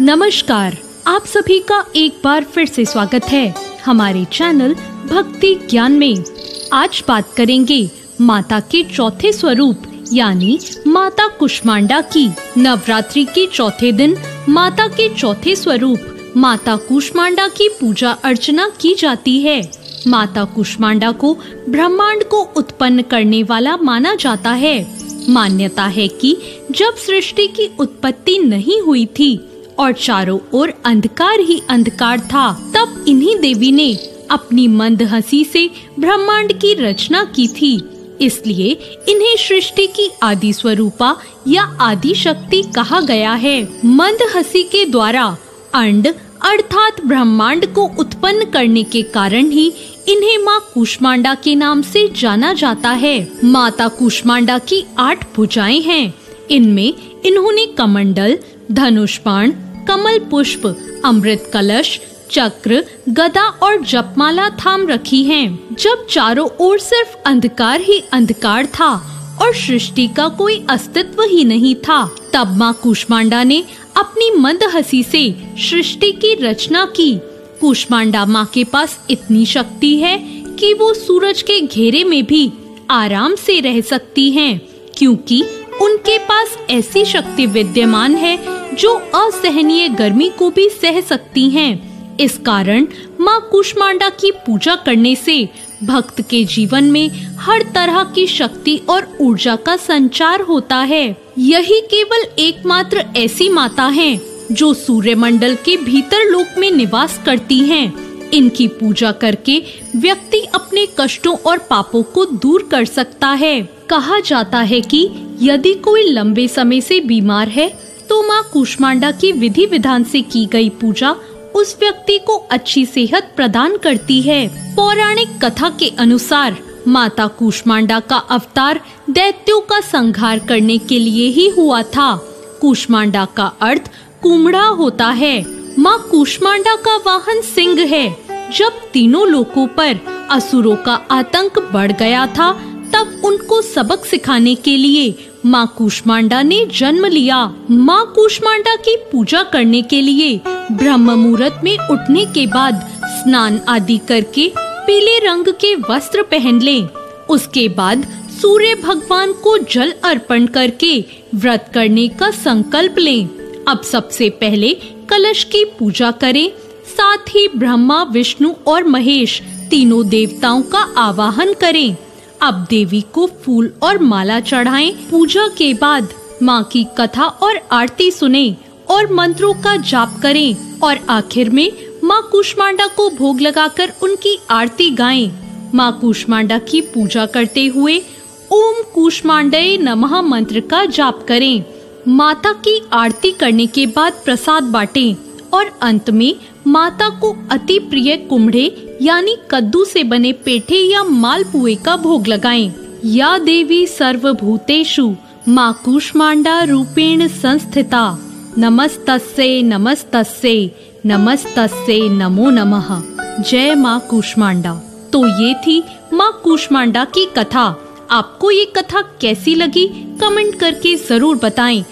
नमस्कार, आप सभी का एक बार फिर से स्वागत है हमारे चैनल भक्ति ज्ञान में। आज बात करेंगे माता के चौथे स्वरूप यानी माता कुष्मांडा की। नवरात्रि के चौथे दिन माता के चौथे स्वरूप माता कुष्मांडा की पूजा अर्चना की जाती है। माता कुष्मांडा को ब्रह्मांड को उत्पन्न करने वाला माना जाता है। मान्यता है कि जब सृष्टि की उत्पत्ति नहीं हुई थी और चारों ओर अंधकार ही अंधकार था, तब इन्हीं देवी ने अपनी मंद हंसी से ब्रह्मांड की रचना की थी। इसलिए इन्हें सृष्टि की आदि स्वरूपा या आदि शक्ति कहा गया है। मंद हंसी के द्वारा अंड अर्थात ब्रह्मांड को उत्पन्न करने के कारण ही इन्हें माँ कुष्मांडा के नाम से जाना जाता है। माता कुष्मांडा की 8 भुजाएं हैं। इनमें इन्होंने कमंडल, धनुष बाण, कमल पुष्प, अमृत कलश, चक्र, गदा और जपमाला थाम रखी हैं। जब चारों ओर सिर्फ अंधकार ही अंधकार था और सृष्टि का कोई अस्तित्व ही नहीं था, तब माँ कुष्मांडा ने अपनी मंद हंसी से सृष्टि की रचना की। कुष्मांडा माँ के पास इतनी शक्ति है कि वो सूरज के घेरे में भी आराम से रह सकती हैं, क्योंकि उनके पास ऐसी शक्ति विद्यमान है जो असहनीय गर्मी को भी सह सकती हैं। इस कारण माँ कुष्मांडा की पूजा करने से भक्त के जीवन में हर तरह की शक्ति और ऊर्जा का संचार होता है। यही केवल एकमात्र ऐसी माता हैं जो सूर्यमंडल के भीतर लोक में निवास करती हैं। इनकी पूजा करके व्यक्ति अपने कष्टों और पापों को दूर कर सकता है। कहा जाता है कि यदि कोई लंबे समय से बीमार है तो माँ कुष्मांडा की विधि विधान से की गई पूजा उस व्यक्ति को अच्छी सेहत प्रदान करती है। पौराणिक कथा के अनुसार माता कुष्मांडा का अवतार दैत्यों का संहार करने के लिए ही हुआ था। कुष्मांडा का अर्थ कुम्हड़ा होता है। माँ कुष्मांडा का वाहन सिंह है। जब तीनों लोकों पर असुरों का आतंक बढ़ गया था, तब उनको सबक सिखाने के लिए माँ कुष्मांडा ने जन्म लिया। माँ कुष्मांडा की पूजा करने के लिए ब्रह्म मुहूर्त में उठने के बाद स्नान आदि करके पीले रंग के वस्त्र पहन लें। उसके बाद सूर्य भगवान को जल अर्पण करके व्रत करने का संकल्प लें। अब सबसे पहले कलश की पूजा करें, साथ ही ब्रह्मा, विष्णु और महेश तीनों देवताओं का आवाहन करें। अब देवी को फूल और माला चढ़ाएं। पूजा के बाद माँ की कथा और आरती सुनें और मंत्रों का जाप करें और आखिर में माँ कुष्मांडा को भोग लगाकर उनकी आरती गाएं। माँ कुष्मांडा की पूजा करते हुए ओम कुष्मांडाय नमः मंत्र का जाप करें। माता की आरती करने के बाद प्रसाद बांटें और अंत में माता को अति प्रिय कुम्हड़े यानी कद्दू से बने पेठे या मालपुए का भोग लगाएं। या देवी सर्वभूतेषु माँ कुष्मांडा रूपेण संस्थिता, नमस्तस्यै नमस्तस्यै नमस्तस्यै नमो नमः। जय माँ कुष्मांडा। तो ये थी माँ कुष्मांडा की कथा। आपको ये कथा कैसी लगी कमेंट करके जरूर बताएं